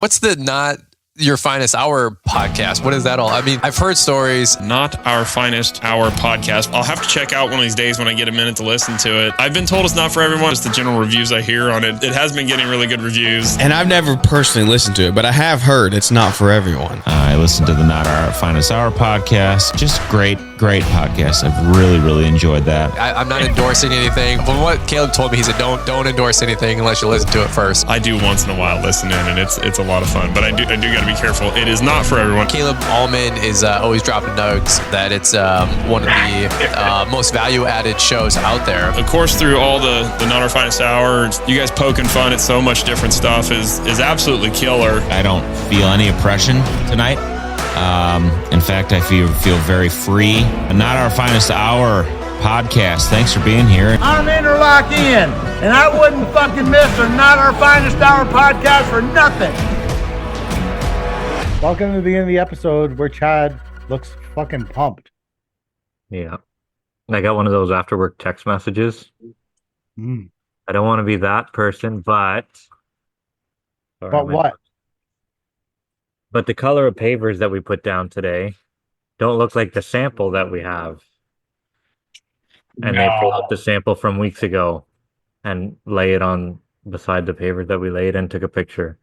What's the Not Your Finest Hour podcast? What is that all? I mean, I've heard stories. Not Our Finest Hour podcast. I'll have to check out one of these days when I get a minute to listen to it. I've been told it's not for everyone. Just the general reviews I hear on it. It has been getting really good reviews. And I've never personally listened to it, but I have heard it's not for everyone. I listened to the Not Our Finest Hour podcast. Just great podcast. I've really enjoyed that. I'm not endorsing anything, but what Caleb told me, he said, don't endorse anything unless you listen to it first. I do once in a while listen in, and it's a lot of fun, but I do got to be careful. It is not for everyone. Caleb Allman is always dropping nugs that it's one of the most value-added shows out there. Of course, through all the Not Our Finest Hour, you guys poking fun at so much different stuff is absolutely killer. I don't feel any oppression tonight. In fact, I feel very free. Not Our Finest Hour podcast. Thanks for being here. I'm Interlock Ian, and I wouldn't fucking miss a Not Our Finest Hour podcast for nothing. Welcome to the beginning of the episode where Chad looks fucking pumped. Yeah. I got one of those after work text messages. I don't want to be that person, but... But what? But the color of pavers that we put down today don't look like the sample that we have. And they pull up the sample from weeks ago and lay it on beside the paver that we laid and took a picture.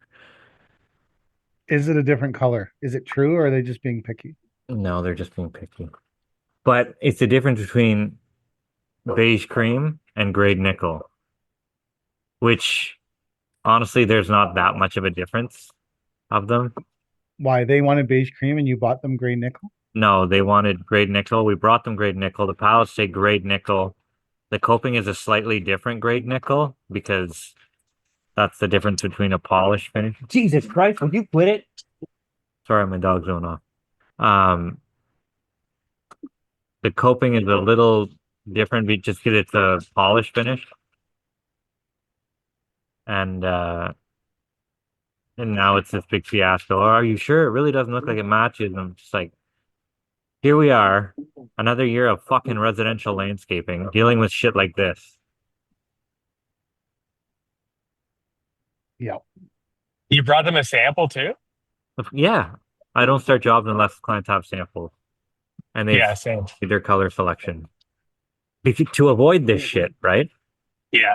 Is it a different color? Is it true, or are they just being picky? No, they're just being picky. But it's the difference between beige cream and grade nickel, which honestly, there's not that much of a difference of them. Why? They wanted beige cream and you bought them gray nickel? No, they wanted grade nickel. We brought them grade nickel. The pallets say grade nickel. The coping is a slightly different grade nickel because that's the difference between a polish finish. Jesus Christ, would you quit it? Sorry, my dog's going off. The coping is a little different just because it's a polish finish. And now it's this big fiasco. Are you sure? It really doesn't look like it matches. I'm just like, here we are, another year of fucking residential landscaping, dealing with shit like this. Yeah. You brought them a sample too? Yeah. I don't start jobs unless clients have samples. And they same. Their color selection. To avoid this shit, right? Yeah.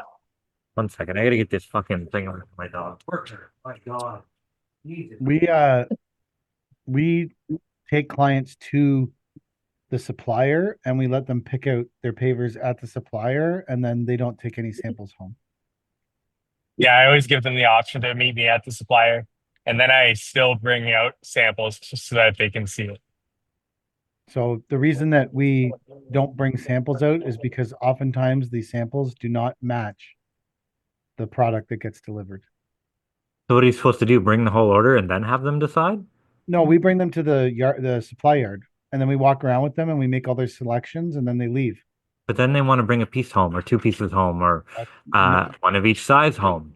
1 second. I gotta get this fucking thing on my dog. My God. Jesus. We take clients to the supplier and we let them pick out their pavers at the supplier, and then they don't take any samples home. Yeah, I always give them the option to meet me at the supplier, and then I still bring out samples just so that they can see it. So the reason that we don't bring samples out is because oftentimes the samples do not match the product that gets delivered. So what are you supposed to do? Bring the whole order and then have them decide? No, we bring them to the supply yard, and then we walk around with them and we make all their selections, and then they leave. But then they want to bring a piece home or two pieces home or one of each size home.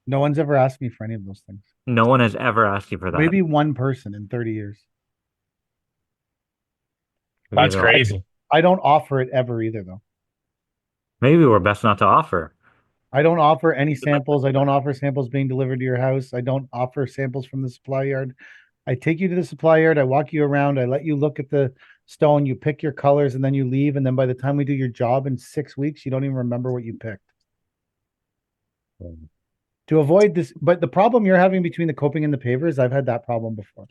No one's ever asked me for any of those things. No one has ever asked you for that. Maybe one person in 30 years. That's crazy. I don't offer it ever either, though. Maybe we're best not to offer. I don't offer any samples. I don't offer samples being delivered to your house. I don't offer samples from the supply yard. I take you to the supply yard. I walk you around. I let you look at the stone. You pick your colors, and then you leave. And then by the time we do your job in 6 weeks, you don't even remember what you picked. To avoid this, but the problem you're having between the coping and the pavers, I've had that problem before.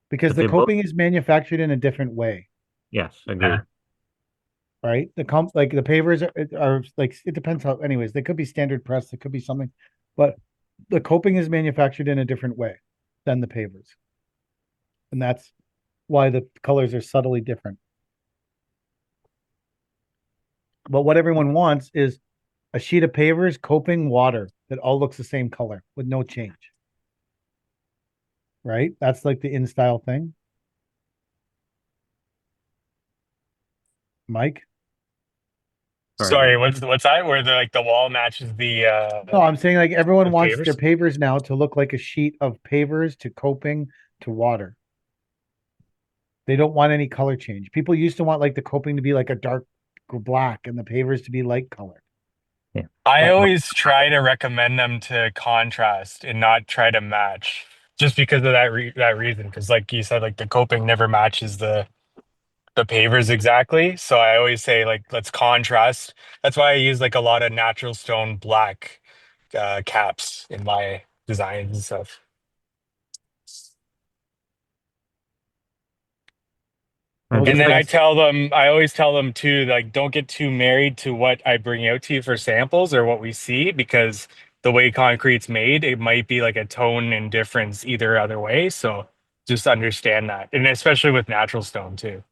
Because the coping is manufactured in a different way. Yes, agreed. Right? The pavers are like, it depends how, anyways, they could be standard press, it could be something, but the coping is manufactured in a different way than the pavers. And that's why the colors are subtly different. But what everyone wants is a sheet of pavers, coping, water that all looks the same color with no change. Right? That's like the in-style thing. Mike? Sorry, what's that? Where the wall matches the No, I'm saying like everyone wants pavers? their pavers now to look like a sheet of pavers to coping to water. They don't want any color change. People used to want like the coping to be like a dark black and the pavers to be light colored. I always try to recommend them to contrast and not try to match, just because of that reason. Because, like you said, like the coping never matches the pavers exactly. So I always say like let's contrast. That's why I use like a lot of natural stone black caps in my designs and stuff. I'm And just then like, I always tell them too, like, don't get too married to what I bring out to you for samples or what we see, because the way concrete's made, it might be like a tone and difference either other way. So just understand that. And especially with natural stone too.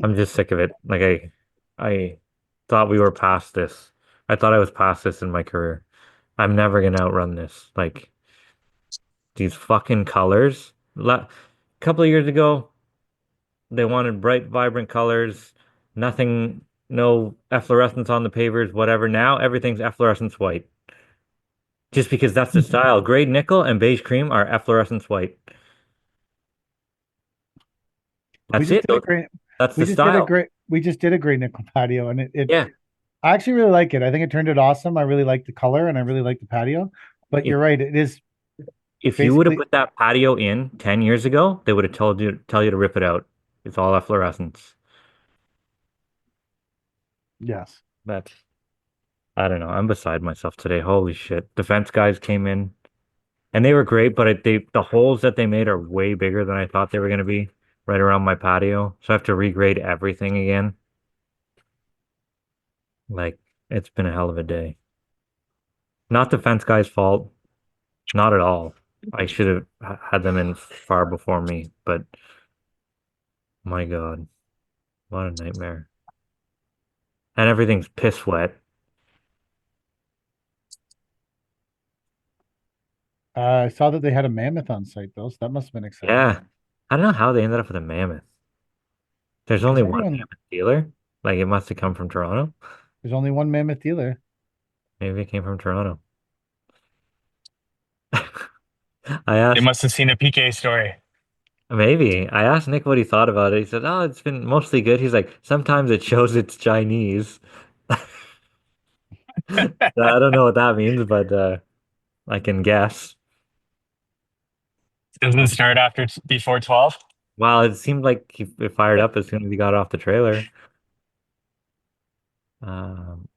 I'm just sick of it. Like I thought we were past this. I thought I was past this in my career. I'm never gonna outrun this. Like these fucking colors. A couple of years ago, they wanted bright, vibrant colors, nothing, no efflorescence on the pavers, whatever. Now everything's efflorescence white. Just because that's the style. Grade nickel and beige cream are efflorescence white. We That's just it. did a great. That's We the just did a style. great. We just did a great nickel patio, and it. Yeah. I actually really like it. I think it turned it awesome. I really like the color, and I really like the patio. But If you're right. It is if you would have basically put that patio in 10 years ago, they would have tell you to rip it out. It's all efflorescence. yes. That's I don't know. I'm beside myself today. Holy shit. Defense guys came in and they were great, but the holes that they made are way bigger than I thought they were going to be right around my patio. So I have to regrade everything again. Like it's been a hell of a day. Not the fence guy's fault. Not at all. I should have had them in far before me, but my God, what a nightmare. And everything's piss wet. I saw that they had a mammoth on site though, so that must have been exciting. Yeah. I don't know how they ended up with a mammoth. There's only one Everyone, mammoth dealer. Like it must have come from Toronto. there's only one mammoth dealer. Maybe it came from Toronto. I They asked must have seen a PK story. maybe. I asked Nick what he thought about it. He said, "Oh, it's been mostly good." He's like, "Sometimes it shows it's Chinese." I don't know what that means, but I can guess. Doesn't start after before 12. Well, it seemed like it fired up as soon as he got off the trailer. Um,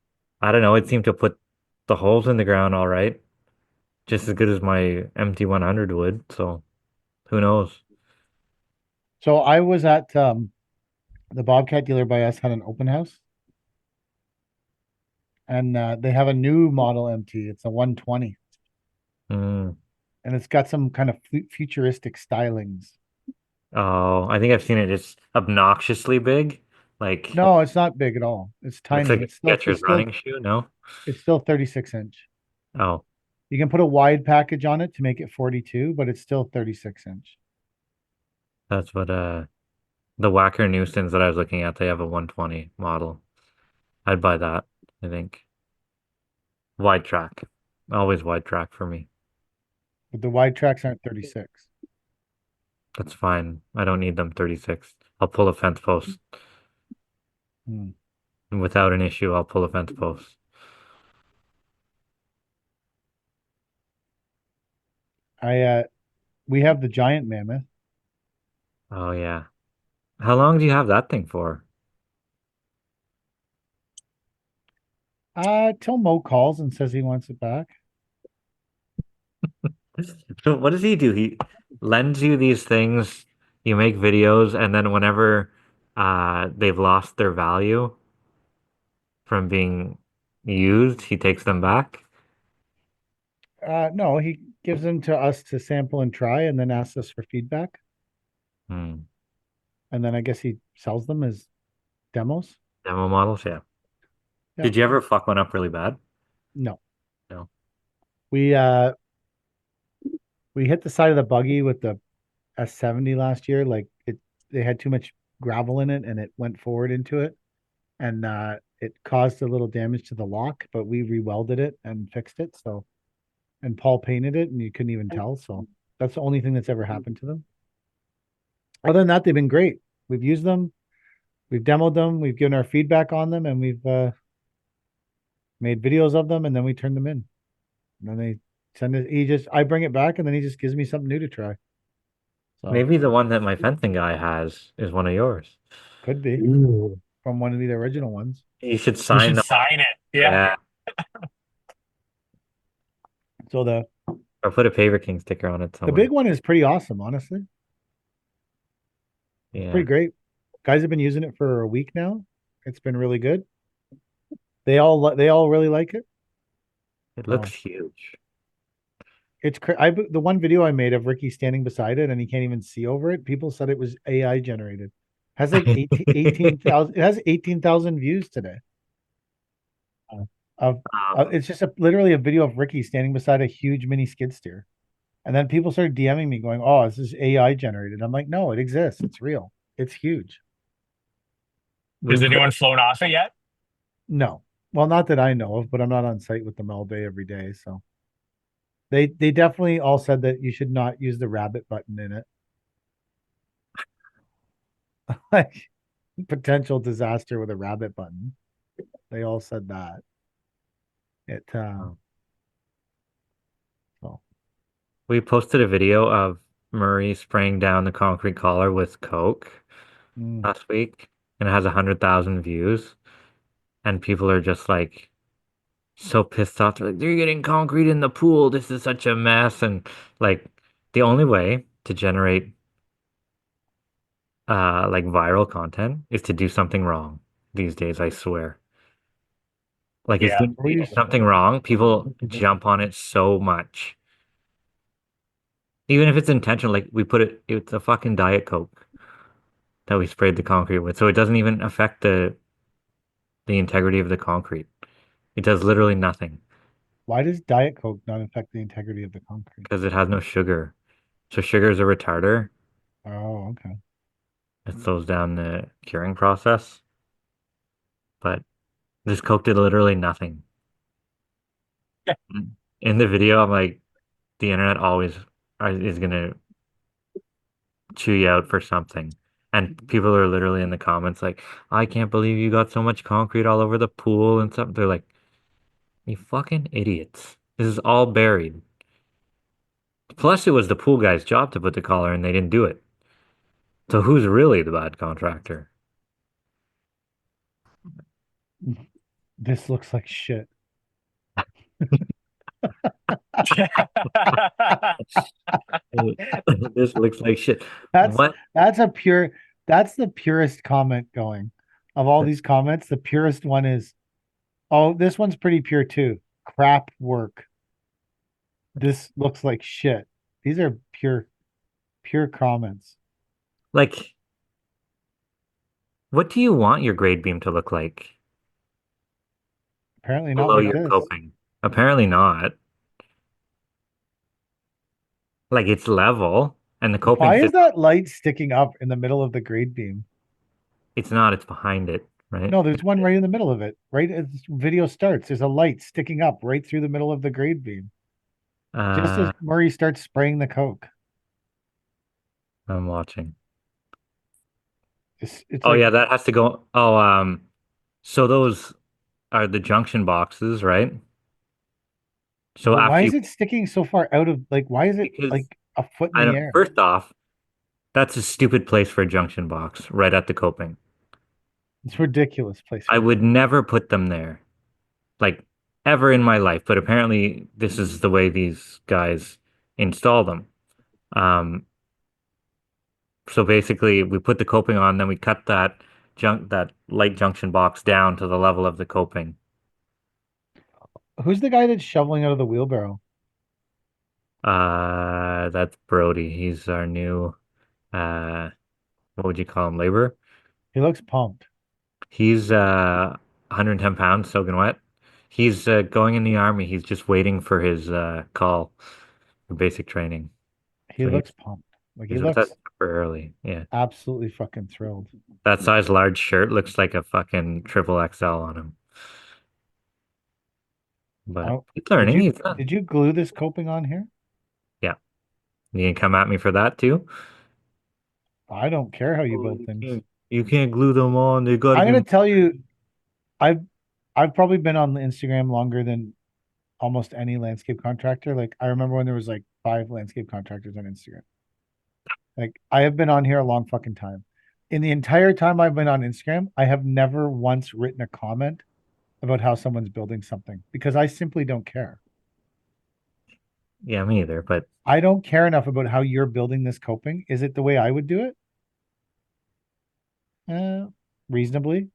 I don't know. It seemed to put the holes in the ground all right, just as good as my MT100 would. So who knows? So I was at the Bobcat dealer by us had an open house, and they have a new model MT. It's a 120, Mm. and it's got some kind of futuristic stylings. Oh, I think I've seen it. It's obnoxiously big. Like No, it's not big at all. It's looks tiny. like a Skechers running shoe. No? It's still 36 inch. Oh, You can put a wide package on it to make it 42, but it's still 36 inch. that's what the Whacker Newsons that I was looking at, they have a 120 model. I'd buy that, I think. Wide track. Always wide track for me. But the wide tracks aren't 36. That's fine. I don't need them 36. I'll pull a fence post. Hmm. Without an issue, I'll pull a fence post. We have the giant mammoth. Oh yeah. How long do you have that thing for? Till Mo calls and says he wants it back. So what does he do? He lends you these things, you make videos, and then whenever they've lost their value from being used, he takes them back. No, he gives them to us to sample and try, and then asks us for feedback. Hmm. And then I guess he sells them as demos. Demo models, yeah. Yeah. Did you ever fuck one up really bad? No, No. we we hit the side of the buggy with the S70 last year. Like they had too much gravel in it, and it went forward into it, and it caused a little damage to the lock. But we rewelded it and fixed it. So, and Paul painted it, and you couldn't even tell. So that's the only thing that's ever happened to them. Other than that, they've been great. We've used them, we've demoed them, we've given our feedback on them, and we've made videos of them, and then we turn them in. And then they send it. I bring it back, and then he just gives me something new to try. So Maybe the one that my fencing guy has is one of yours. could be from one of the original ones. You should You sign should them. sign it. Yeah. So Or put a Paver King sticker on it the somewhere. big one is pretty awesome, honestly. Yeah. Pretty great. Guys have been using it for a week now. It's been really good. They all really like it. It looks huge. It's the one video I made of Ricky standing beside it and he can't even see over it. People said it was AI generated. Has like 18,000. It has 18,000 views today. It's just literally a video of Ricky standing beside a huge mini skid steer. And then people started DMing me going, "Oh, this is AI generated." I'm like, "No, it exists. It's real. It's huge." Has anyone flown off it yet? No. Well, not that I know of, but I'm not on site with them all day every day. So they definitely all said that you should not use the rabbit button in it. Like potential disaster with a rabbit button. They all said that. It so We posted a video of Murray spraying down the concrete collar with Coke last week, and it has 100,000 views. And people are just like so pissed off. They're like, they're getting concrete in the pool. This is such a mess. And like the only way to generate like viral content is to do something wrong these days, I swear. Like as soon as you do something wrong, people jump on it so much. Even if it's intentional, like it's a fucking Diet Coke that we sprayed the concrete with. So it doesn't even affect the integrity of the concrete. It does literally nothing. Why does Diet Coke not affect the integrity of the concrete? Because it has no sugar. So sugar is a retarder. Oh, okay. It slows down the curing process. But this Coke did literally nothing. In the video, I'm like, the internet always is gonna chew you out for something. And people are literally in the comments like, I can't believe you got so much concrete all over the pool and stuff. They're like, you fucking idiots. This is all buried. Plus, it was the pool guy's job to put the collar and they didn't do it. So who's really the bad contractor? This looks like shit. This looks like shit. That's What? that's the purest comment going. Of all these comments, the purest one is, oh, this one's pretty pure too. Crap work. This looks like shit. These are pure comments. Like, what do you want your grade beam to look like? Apparently not Below like your this. coping. Apparently not. Like it's level and the coping Why is that light sticking up in the middle of the grade beam? it's not, it's behind it, right? No, there's one right in the middle of it. Right as this video starts, there's a light sticking up right through the middle of the grade beam. Just as Murray starts spraying the Coke. I'm watching. It's Oh like, yeah, that has to go. Oh, so those are the junction boxes, right? So why after is it sticking so far out of, like, why is it because like a foot I in the don't, air? first off, that's a stupid place for a junction box, right at the coping. It's ridiculous place. I would never put them there, like ever in my life. But apparently, this is the way these guys install them. So basically, we put the coping on, then we cut that light junction box down to the level of the coping. Who's the guy that's shoveling out of the wheelbarrow? That's Brody. He's our new what would you call him? Labor. He looks pumped. He's 110 pounds, soaking wet. He's going in the army. He's just waiting for his call for basic training. He So looks pumped. Like he he's with looks us super early. Yeah. absolutely fucking thrilled. That size large shirt looks like a fucking triple XL on him. But Oh, he's learning. He's did you glue this coping on here? Yeah. You can come at me for that too? I don't care how you Oh, build you things. can't glue them on. They gotta I'm gonna be. tell you, I've I've probably been on Instagram longer than almost any landscape contractor. Like I remember when there was like 5 landscape contractors on Instagram. Like I have been on here a long fucking time. In the entire time I've been on Instagram, I have never once written a comment about how someone's building something because I simply don't care. Yeah, me either. But I don't care enough about how you're building this coping. Is it the way I would do it? Reasonably.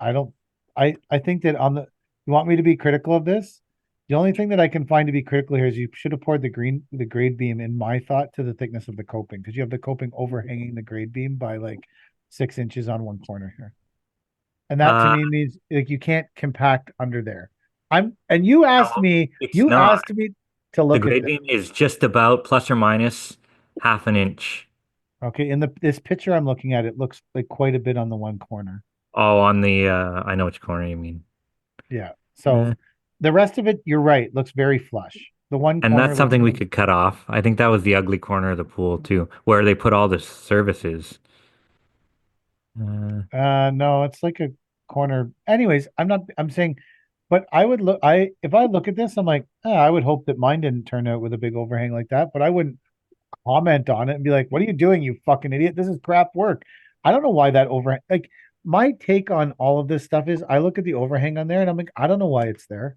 I don't I think that on the you want me to be critical of this? The only thing that I can find to be critical here is you should have poured the grade beam in my thought to the thickness of the coping because you have the coping overhanging the grade beam by like 6 inches on one corner here. And that to uh, me means like you can't compact under there. And you asked no, me, it's you not. asked me to The look at grade this. beam is just about plus or minus half an inch. Okay, in the this picture I'm looking at, it looks like quite a bit on the one corner. Oh, on the I know which corner you mean. Yeah. Yeah. So the rest of it, you're right, looks very flush. The one And corner that's looks something we could cut off. I think that was the ugly corner of the pool too, where they put all the services. Uh, no, it's like a corner. Anyways, I'm saying, but I would look I if I look at this, I'm like, I would hope that mine didn't turn out with a big overhang like that, but I wouldn't comment on it and be like, what are you doing, you fucking idiot? This is crap work. I don't know why that overhang like my take on all of this stuff is I look at the overhang on there and I'm like, I don't know why it's there.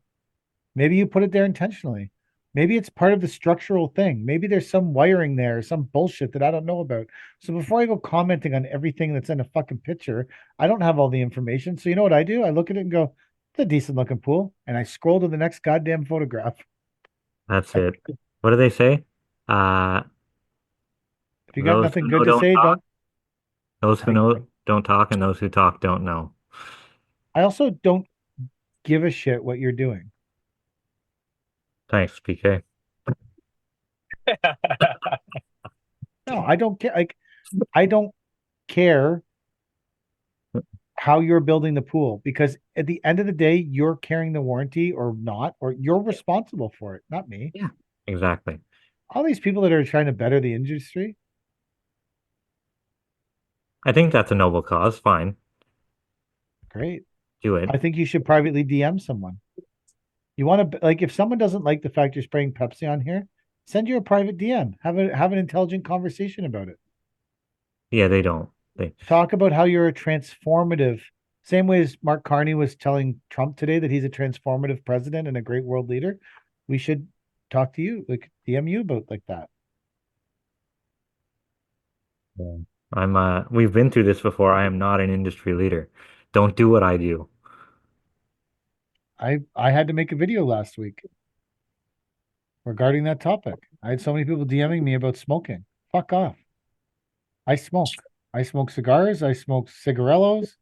Maybe you put it there intentionally. Maybe it's part of the structural thing. Maybe there's some wiring there, some bullshit that I don't know about. So before I go commenting on everything that's in a fucking picture, I don't have all the information. So you know what I do? I look at it and go, it's a decent looking pool. And I scroll to the next goddamn photograph. that's Like, it. What do they say? Uh, if you got those nothing who good know to don't say, talk. don't. Those who I, know don't talk, and those who talk don't know. I also don't give a shit what you're doing. Thanks, PK. No, I don't care. Like, I don't care how you're building the pool because at the end of the day, you're carrying the warranty or not, or you're responsible for it, not me. Yeah, exactly. All these people that are trying to better the industry, I think that's a noble cause. Fine, great. do it. I think you should privately DM someone. You want to like if someone doesn't like the fact you're spraying Pepsi on here, send you a private DM. Have an intelligent conversation about it. Yeah, they don't. They Talk about how you're a transformative. Same way as Mark Carney was telling Trump today that he's a transformative president and a great world leader. We should talk to you, like DM you about like that. Yeah. We've been through this before. I am not an industry leader. Don't do what I do. I had to make a video last week regarding that topic. I had so many people DMing me about smoking. Fuck off. I smoke. I smoke cigars. I smoke cigarillos.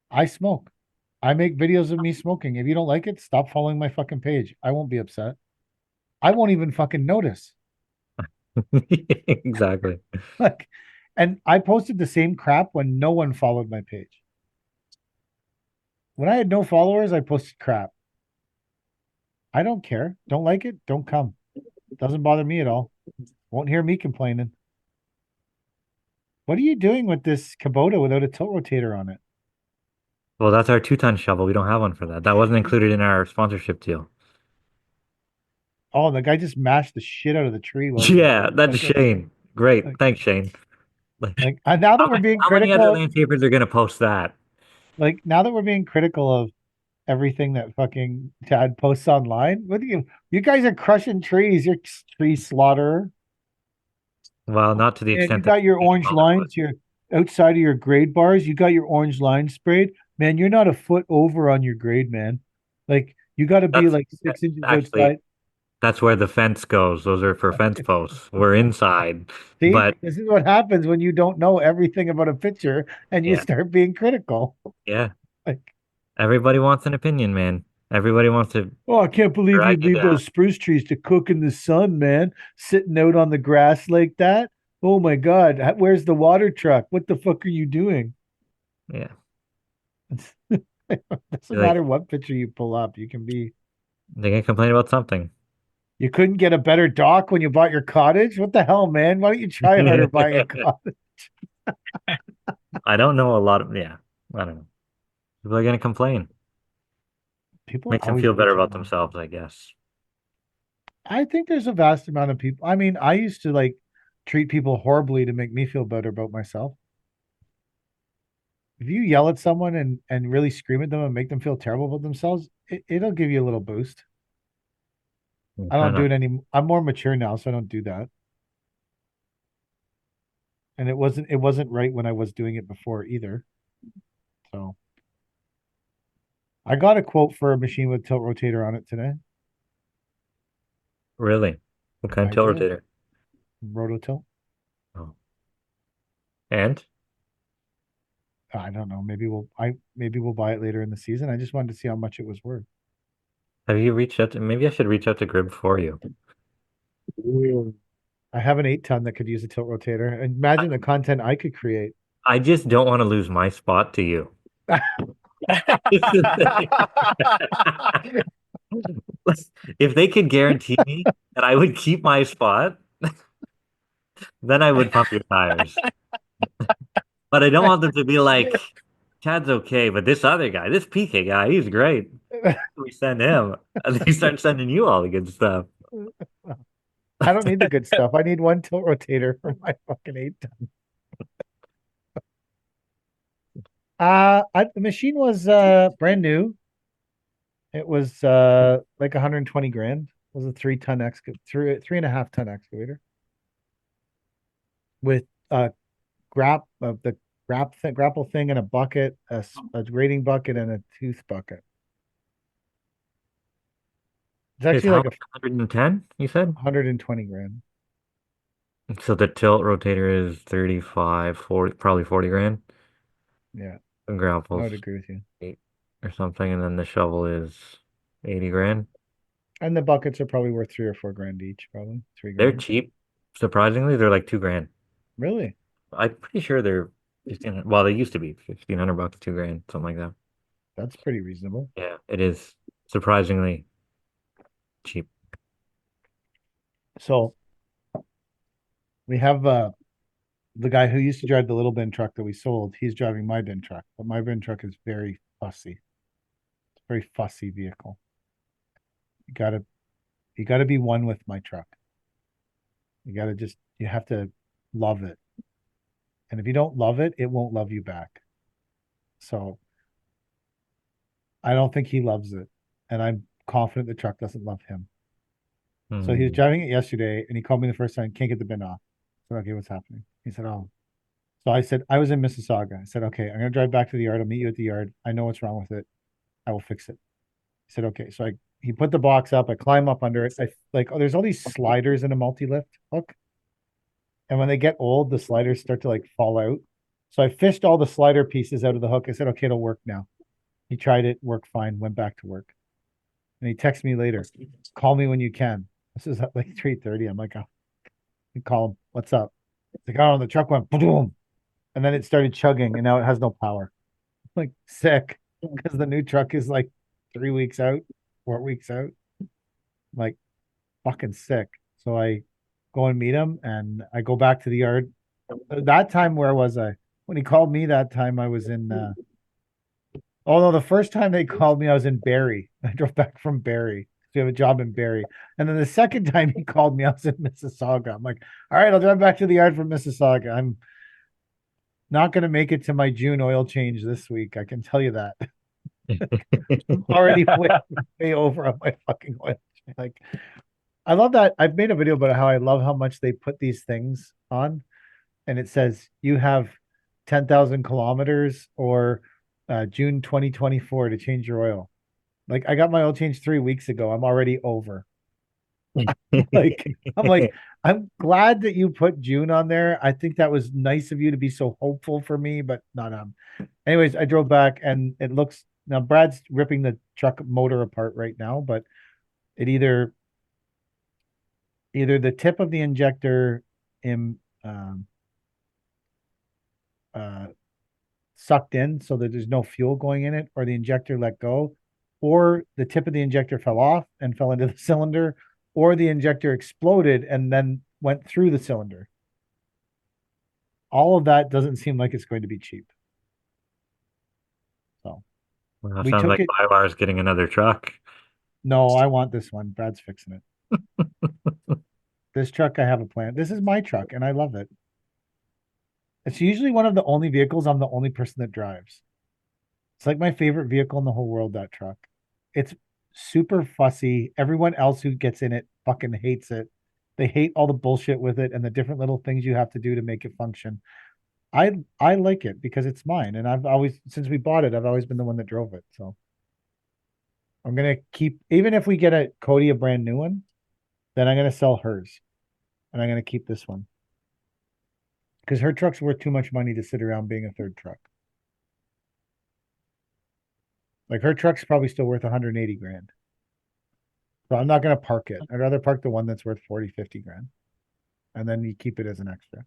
I smoke. I make videos of me smoking. If you don't like it, stop following my fucking page. I won't be upset. I won't even fucking notice. Exactly. Like, and I posted the same crap when no one followed my page. When I had no followers, I posted crap. I don't care. Don't like it? Don't come. Doesn't bother me at all. Won't hear me complaining. What are you doing with this Kubota without a tilt rotator on it? Well, that's our 2-ton shovel. We don't have one for that. That wasn't included in our sponsorship deal. Oh, the guy just mashed the shit out of the tree. Yeah, that's Shane. Great. Like, Thanks, Shane. Like, now that we're being how many other critical, landscapers are going to post that? like now that we're being critical of everything that fucking Tad posts online, what do you guys are crushing trees? You're tree slaughterer. Well, not to the And you extent that got your orange lines, you're outside of your grade bars, you got your orange line sprayed. Man, you're not a foot over on your grade, man. Like you got to be that's like 6 inches actually outside. that's where the fence goes. Those are for fence posts. We're inside. See, But this is what happens when you don't know everything about a picture and you yeah, start being critical. yeah. Like, Everybody wants an opinion, man. Everybody wants to oh, I can't believe drag you'd you leave down. those spruce trees to cook in the sun, man. Sitting out on the grass like that. Oh my God. Where's the water truck? What the fuck are you doing? Yeah. It doesn't Like matter what picture you pull up. You can be, they can complain about something. you couldn't get a better dock when you bought your cottage? What the hell, man? Why don't you try harder buying a cottage? I don't know a lot of, yeah, I don't know. People are going to complain. People Makes them always feel better bitch about about it. themselves, I guess. I think there's a vast amount of people. I mean, I used to like treat people horribly to make me feel better about myself. If you yell at someone and really scream at them and make them feel terrible about themselves, it'll give you a little boost. I Try don't do not. it any. I'm more mature now, so I don't do that. And it wasn't right when I was doing it before either. So I got a quote for a machine with tilt rotator on it today. Really? What kind of I tilt did. rotator? Rototilt. Oh. And I don't know. Maybe we'll buy it later in the season. I just wanted to see how much it was worth. have you reached out to, maybe I should reach out to Grib for you. I have an 8-ton that could use a tilt rotator. Imagine the content I could create. I just don't want to lose my spot to you. It's the thing. If they could guarantee me that I would keep my spot, then I would pump your tires. But I don't want them to be like, Chad's okay, but this other guy, this PK guy, he's great. We send him. And they start sending you all the good stuff. I don't need the good stuff. I need one tilt rotator for my fucking 8-ton. The machine was brand new. It was like 120 grand. It was a 3-ton three and a half ton excavator with the grapple thing and a bucket, a grading bucket and a tooth bucket. It's It's actually how like much? 110, you said? 120 grand. So the tilt rotator is 35, 40, probably 40 grand. Yeah, And I grapples would agree with you. 8 or something. And then the shovel is 80 grand. And the buckets are probably worth 3 or 4 grand each, probably three They're grand. cheap. Surprisingly, they're like 2 grand. Really? I'm pretty sure they're 1500. Well, they used to be 1,500 bucks, 2 grand, something like that. That's pretty reasonable. Yeah, it is surprisingly cheap. So we have the guy who used to drive the little bin truck that we sold. He's driving my bin truck, but my bin truck is very fussy. It's a very fussy vehicle. You gotta be one with my truck. You have to love it. And if you don't love it, it won't love you back. So I don't think he loves it. And I'm confident the truck doesn't love him. So he was Hmm. driving it yesterday and he called me the first time, can't get the bin off. I said, okay, what's happening? He said, oh. So I said, I was in Mississauga. I said, okay, I'm gonna drive back to the yard. I'll meet you at the yard. I know what's wrong with it. I will fix it. He said, okay. So he put the box up, I climb up under it. There's all these sliders in a multi-lift hook. And when they get old, the sliders start to like fall out. So I fished all the slider pieces out of the hook. I said, okay, it'll work now. He tried it, worked fine, went back to work. And he texted me later, call me when you can. This is at like 3:30. I'm like, oh, I call him, what's up? He's like, oh, the truck went boom. And then it started chugging and now it has no power. I'm like, sick. Because the new truck is like 3 weeks out, 4 weeks out. I'm like, fucking sick. So I go and meet him and I go back to the yard. That time, where was I? When he called me that time, I was in oh no, the first time they called me, I was in Barrie. I drove back from Barrie. So we have a job in Barrie. And then the second time he called me, I was in Mississauga. I'm like, all right, I'll drive back to the yard from Mississauga. I'm not going to make it to my June oil change this week. I can tell you that. I'm already way over on my fucking oil change. Like, I love that. I've made a video about how I love how much they put these things on. And it says you have 10,000 kilometers or June 2024 to change your oil. Like, I got my oil change 3 weeks ago. I'm already over. I'm like, I'm glad that you put June on there. I think that was nice of you to be so hopeful for me, but not anyways, I drove back and it looks now Brad's ripping the truck motor apart right now, but it either the tip of the injector in uh sucked in so that there's no fuel going in it, or the injector let go, or the tip of the injector fell off and fell into the cylinder, or the injector exploded and then went through the cylinder. all of that doesn't seem like it's going to be cheap. So Well, we sounds took like it. Bivar's getting another truck. No, I want this one. Brad's fixing it. This truck, I have a plan. This is my truck, and I love it. It's usually one of the only vehicles I'm the only person that drives. It's like my favorite vehicle in the whole world, that truck. It's super fussy. Everyone else who gets in it fucking hates it. They hate all the bullshit with it and the different little things you have to do to make it function. I like it because it's mine, and I've always, since we bought it, I've always been the one that drove it. So I'm gonna keep, even if we get a Cody a brand new one, then I'm gonna sell hers, and I'm gonna keep this one because her truck's worth too much money to sit around being a third truck. Like her truck's probably still worth 180 grand. So I'm not going to park it. I'd rather park the one that's worth 40, 50 grand. And then you keep it as an extra.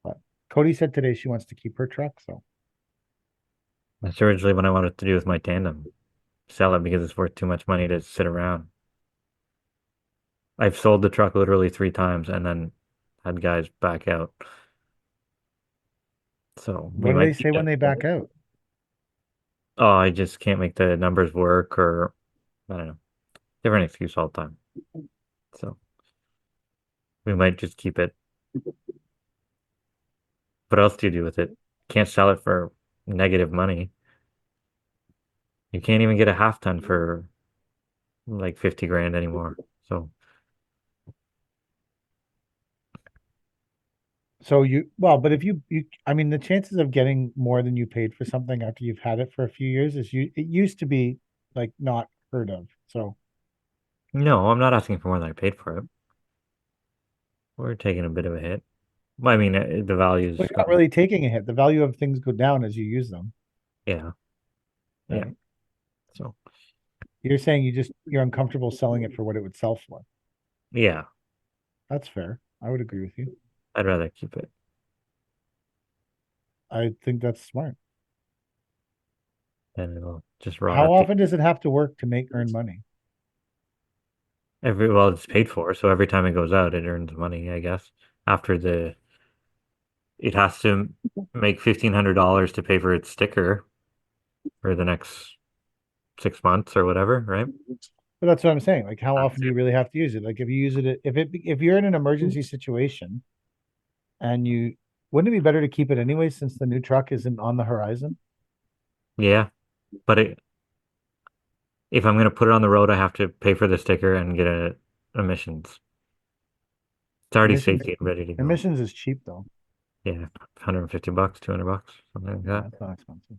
But Cody said today she wants to keep her truck. So That's originally what I wanted to do with my tandem. Sell it because it's worth too much money to sit around. I've sold the truck literally 3 times and then had guys back out. So we what do might they keep say when it. they back out? Oh, I just can't make the numbers work, or I don't know. Different excuse all the time. So we might just keep it. What else do you do with it? Can't sell it for negative money. You can't even get a half ton for like 50 grand anymore. So So well, but if I mean, the chances of getting more than you paid for something after you've had it for a few years it used to be like not heard of. So no, I'm not asking for more than I paid for it. We're taking a bit of a hit. Well, I mean, the value's you're not really taking a hit. The value of things go down as you use them. yeah, yeah. Right? So You're saying you're uncomfortable selling it for what it would sell for. yeah, That's fair. I would agree with you. I'd rather keep it. I think that's smart. And it'll just rot How at the often does it have to work to earn money? well, it's paid for, so every time it goes out, it earns money, I guess. After it has to make $1,500 to pay for its sticker for the next 6 months or whatever, right? But that's what I'm saying. Like, how That's often do it. you really have to use it? Like, if you use it, if you're in an emergency situation, and wouldn't it be better to keep it anyway since the new truck isn't on the horizon? Yeah, but if I'm gonna put it on the road, I have to pay for the sticker and get emissions. It's already Emissions safety and ready to go. emissions is cheap though. Yeah, $150, $200, something like Yeah, that. it's not expensive.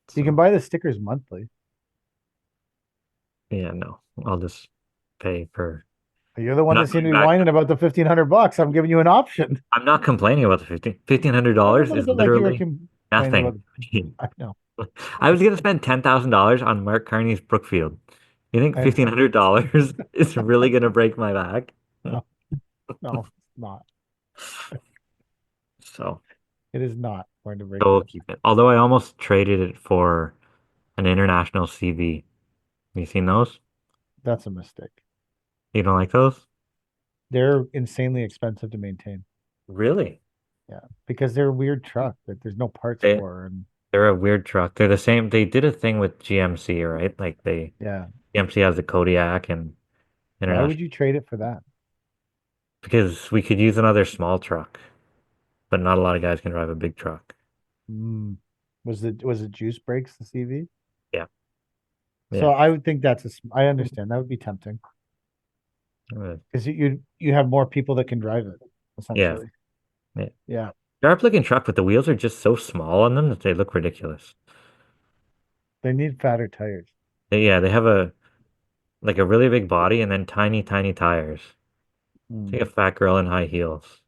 So, You can buy the stickers monthly. yeah, no, I'll just pay for. You're the one Not that seemed to going be back. whining about the $1,500. I'm giving you an option. I'm not complaining about the $1,500 A is little bit like you were literally complaining about. nothing. I know. I was gonna spend $10,000 on Mark Carney's Brookfield. You think I- $1,500 is really gonna break my back? No, no, it's not. So It is not going to break we'll your. keep it. Although I almost traded it for an international CV. You seen those? That's a mistake. You don't like those? They're insanely expensive to maintain. Really? Yeah, because they're a weird truck that there's no parts They for, and they're a weird truck. They're the same. They did a thing with GMC, right? Like yeah. GMC has the Kodiak and Why would international you trade it for that? because we could use another small truck, but not a lot of guys can drive a big truck. Mm. Was it juice brakes the CV? Yeah. So Yeah. I would think I understand that would be tempting because you have more people that can drive it Yeah. essentially. Yeah. Yeah, Sharp looking truck, but the wheels are just so small on them that they look ridiculous. they need fatter tires. They have a really big body and then tiny, tiny tires. It's Mm. like a fat girl in high heels.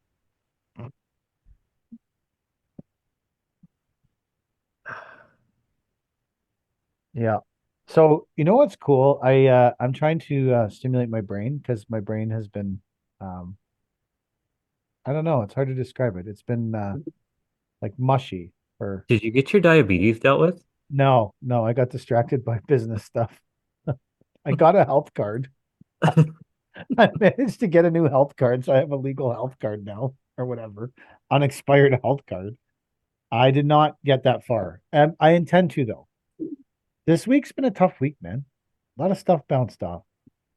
Yeah. So you know what's cool? I'm trying to stimulate my brain because my brain has been um I don't know, it's hard to describe it. It's been like mushy for Did you get your diabetes dealt with? no, I got distracted by business stuff. I got a health card. I managed to get a new health card, so I have a legal health card now. or whatever, unexpired health card. I did not get that far. I intend to, though. This week's been a tough week, man. A lot of stuff bounced off.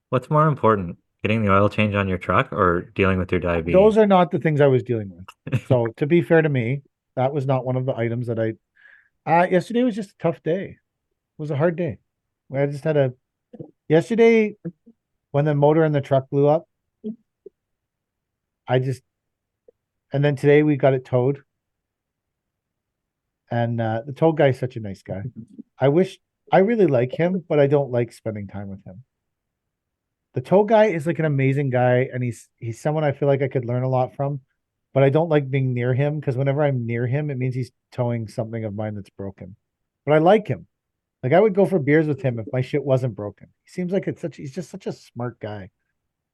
What's more important, getting the oil change on your truck or dealing with your diabetes? Those are not the things I was dealing with. So to be fair to me, that was not one of the items that yesterday was just a tough day. It was a hard day. I just had yesterday when the motor in the truck blew up, and then today we got it towed. And the tow guy is such a nice guy. I really like him, but I don't like spending time with him. The tow guy is like an amazing guy, and he's someone I feel like I could learn a lot from, but I don't like being near him because whenever I'm near him, it means he's towing something of mine that's broken. But I like him. Like I would go for beers with him if my shit wasn't broken. He seems like he's just such a smart guy.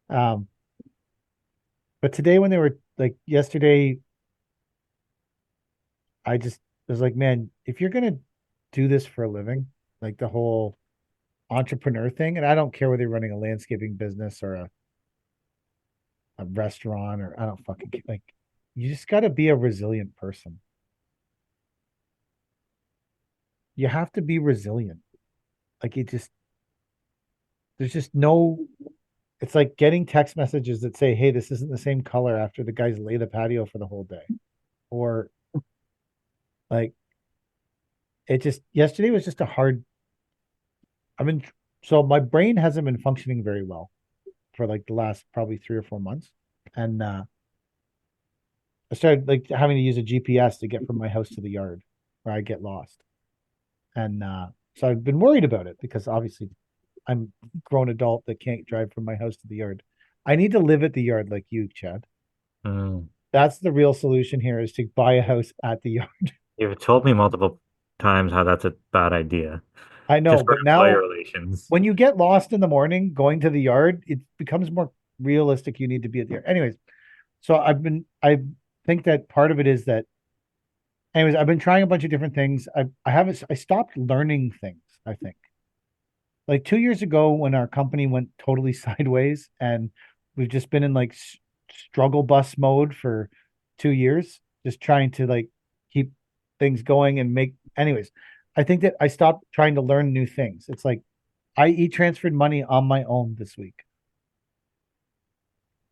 But today when they were like yesterday, I was like, man, if you're gonna do this for a living, like the whole entrepreneur thing, and I don't care whether you're running a landscaping business or a restaurant or I don't fucking care. Like you just got to be a resilient person. You have to be resilient. Like there's just no, it's like getting text messages that say, hey, this isn't the same color after the guys lay the patio for the whole day. Or like yesterday was just a hard, so my brain hasn't been functioning very well for like the last probably 3 or 4 months. And I started like having to use a GPS to get from my house to the yard where I get lost. And so I've been worried about it because obviously I'm a grown adult that can't drive from my house to the yard. I need to live at the yard like you, Chad. That's the real solution here is to buy a house at the yard. You've told me multiple times how that's a bad idea. I know, Just for but now employee relations. when you get lost in the morning going to the yard, it becomes more realistic. You need to be at the yard. Anyways, so I think that part of it is that, anyways, I've been trying a bunch of different things. I stopped learning things, I think. Like 2 years ago when our company went totally sideways and we've just been in like struggle bus mode for 2 years, just trying to like keep things going and anyways, I think that I stopped trying to learn new things. It's like I e-transferred money on my own this week,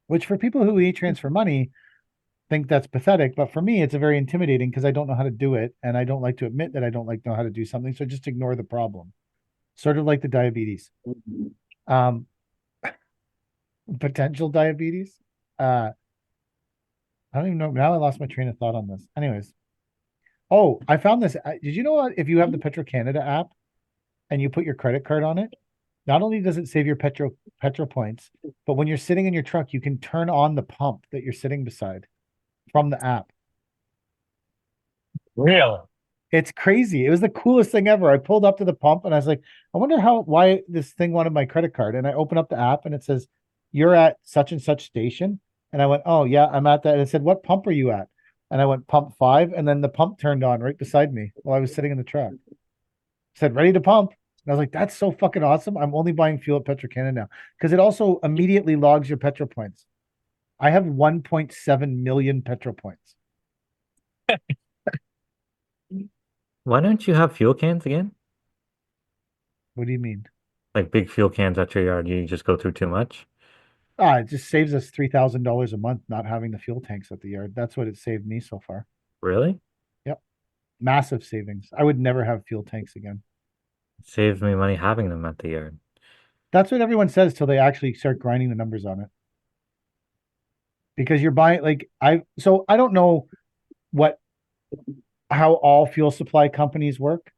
which for people who e-transfer money think that's pathetic. But for me, it's a very intimidating because I don't know how to do it. And I don't like to admit that I don't like know how to do something. So just ignore the problem. Sort of like the diabetes. Potential diabetes. I don't even know. Now I lost my train of thought on this. Anyways. Oh, I found this. Did you know what? If you have the Petro Canada app and you put your credit card on it, not only does it save your petro points, but when you're sitting in your truck, you can turn on the pump that you're sitting beside from the app. Really? It's crazy. It was the coolest thing ever. I pulled up to the pump and I was like, I wonder why this thing wanted my credit card. And I open up the app and it says, you're at such and such station. And I went, oh yeah, I'm at that. And it said, what pump are you at? And I went pump 5, and then the pump turned on right beside me while I was sitting in the truck. It said ready to pump. And I was like, that's so fucking awesome. I'm only buying fuel at Petro Canada now because it also immediately logs your petro points. I have 1.7 million petro points. Why don't you have fuel cans again? What do you mean? Like big fuel cans at your yard, you just go through too much? It just saves us $3,000 a month not having the fuel tanks at the yard. That's what it saved me so far. Really? Yep. Massive savings. I would never have fuel tanks again. It saves me money having them at the yard. That's what everyone says till they actually start grinding the numbers on it. Because you're buying so I don't know how all fuel supply companies work,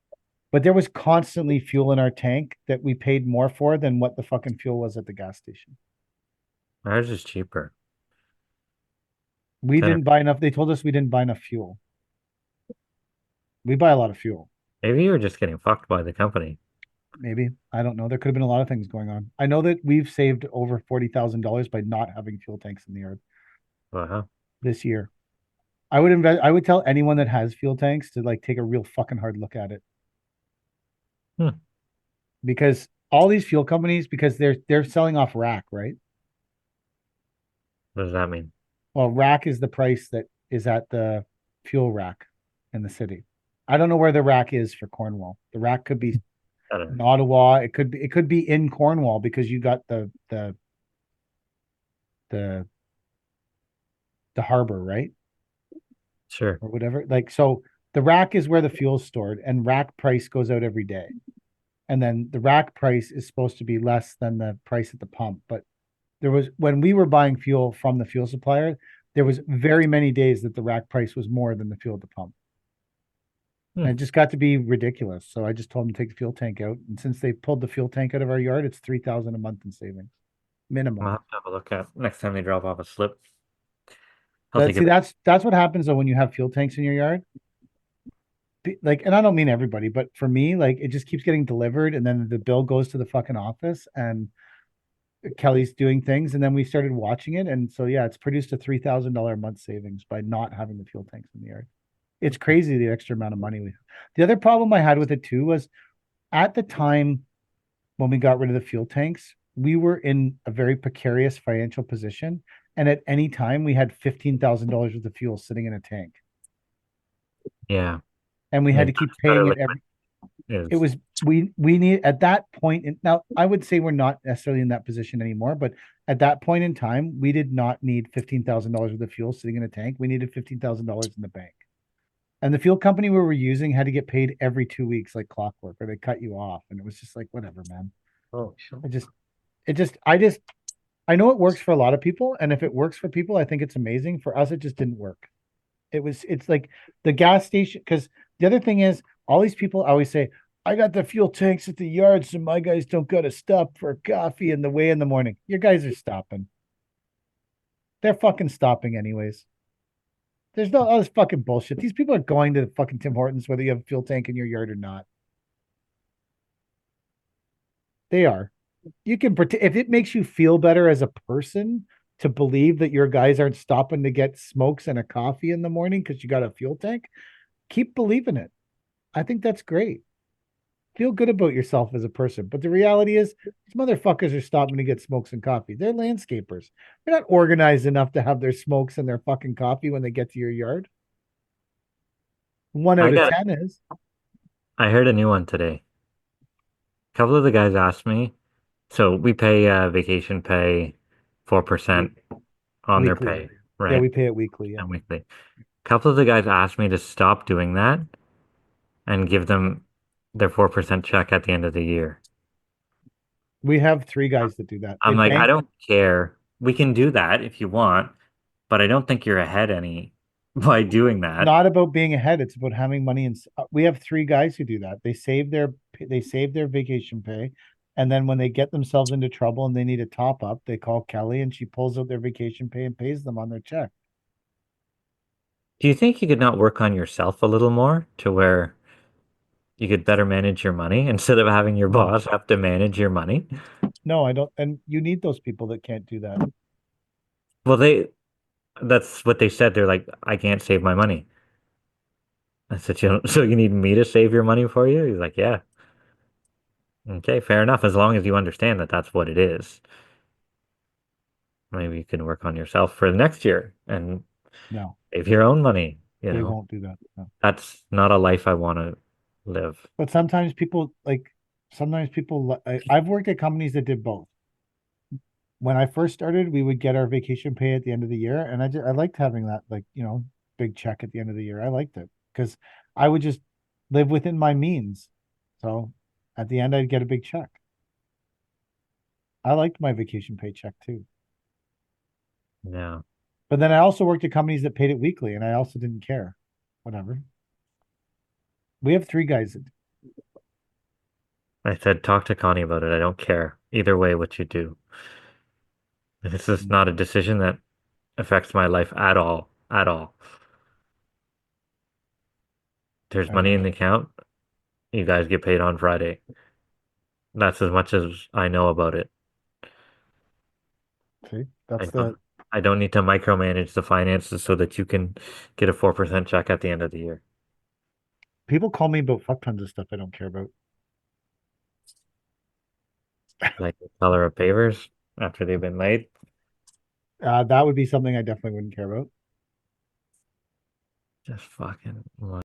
but there was constantly fuel in our tank that we paid more for than what the fucking fuel was at the gas station. Ours is cheaper. We didn't buy enough. They told us we didn't buy enough fuel. We buy a lot of fuel. Maybe you were just getting fucked by the company. Maybe. I don't know. There could have been a lot of things going on. I know that we've saved over $40,000 by not having fuel tanks in the yard. Wow. This year. I would tell anyone that has fuel tanks to like take a real fucking hard look at it. Because all these fuel companies, because they're selling off rack, right? What does that mean? Well, rack is the price that is at the fuel rack in the city. I don't know where the rack is for Cornwall. The rack could be I don't in know. Ottawa. It could be in Cornwall because you got the the harbor, right? Sure. Or whatever. Like so the rack is where the fuel's stored and rack price goes out every day. And then the rack price is supposed to be less than the price at the pump. But there was when we were buying fuel from the fuel supplier, there was very many days that the rack price was more than the fuel at the pump. And it just got to be ridiculous. So I just told them to take the fuel tank out. And since they pulled the fuel tank out of our yard, it's 3,000 a month in savings. Minimum. I'll have to have a look at next time they drop off a slip. I'll But take see, it. that's what happens though when you have fuel tanks in your yard. Like, and I don't mean everybody, but for me, like it just keeps getting delivered, and then the bill goes to the fucking office, and Kelly's doing things, and then we started watching it, and so yeah, it's produced a $3,000 a month savings by not having the fuel tanks in the yard. It's crazy the extra amount of money we have. The other problem I had with it too was at the time when we got rid of the fuel tanks, we were in a very precarious financial position, and at any time we had $15,000 worth of fuel sitting in a tank, Yeah. and we had Yeah, to keep better paying it liquid it is was we need at that point in now I would say we're not necessarily in that position anymore, but at that point in time we did not need $15,000 worth of fuel sitting in a tank. We needed $15,000 in the bank, and the fuel company we were using had to get paid every 2 weeks like clockwork, or they cut you off, and it was just like whatever, man. oh sure. I know it works for a lot of people, and if it works for people I think it's amazing. For us it just didn't work. It's like the gas station, because the other thing is all these people always say, I got the fuel tanks at the yard, so my guys don't gotta stop for coffee in the way in the morning. Your guys are stopping. They're fucking stopping anyways. There's no all this fucking bullshit. These people are going to fucking Tim Hortons whether you have a fuel tank in your yard or not. They are. You can pretend if it makes you feel better as a person to believe that your guys aren't stopping to get smokes and a coffee in the morning because you got a fuel tank, keep believing it. I think that's great. Feel good about yourself as a person. But the reality is, these motherfuckers are stopping to get smokes and coffee. They're landscapers. They're not organized enough to have their smokes and their fucking coffee when they get to your yard. One I out of got 10 is. I heard a new one today. A couple of the guys asked me, so we pay vacation pay 4% on their Weekly. pay, Yeah, right? we pay it weekly. Yeah. And weekly. A couple of the guys asked me to stop doing that and give them their 4% check at the end of the year. We have 3 guys that do that. I'm like, I don't care. We can do that if you want, but I don't think you're ahead any by doing that. Not about being ahead. It's about having money. And we have 3 guys who do that. They save their vacation pay, and then when they get themselves into trouble and they need a top up, they call Kelly, and she pulls out their vacation pay and pays them on their check. Do you think you could not work on yourself a little more to where you could better manage your money instead of having your boss have to manage your money? No, I don't. And you need those people that can't do that. Well, that's what they said. They're like, I can't save my money. I said, so you need me to save your money for you? He's like, yeah. Okay, fair enough. As long as you understand that that's what it is. Maybe you can work on yourself for the next year and No, save your own money. they won't do that. No. That's not a life I want to live. But sometimes people I've worked at companies that did both. When I first started, we would get our vacation pay at the end of the year, and I liked having that, like, big check at the end of the year. I liked it because I would just live within my means. So at the end, I'd get a big check. I liked my vacation paycheck too. Yeah. But then I also worked at companies that paid it weekly, and I also didn't care. Whatever. We have 3 guys that I said, talk to Connie about it. I don't care. Either way, what you do. This is not a decision that affects my life at all. At all. There's money in the account. You guys get paid on Friday. That's as much as I know about it. see. I don't need to micromanage the finances so that you can get a 4% check at the end of the year. People call me about fuck tons of stuff I don't care about. Like the color of pavers after they've been laid. That would be something I definitely wouldn't care about. Just fucking.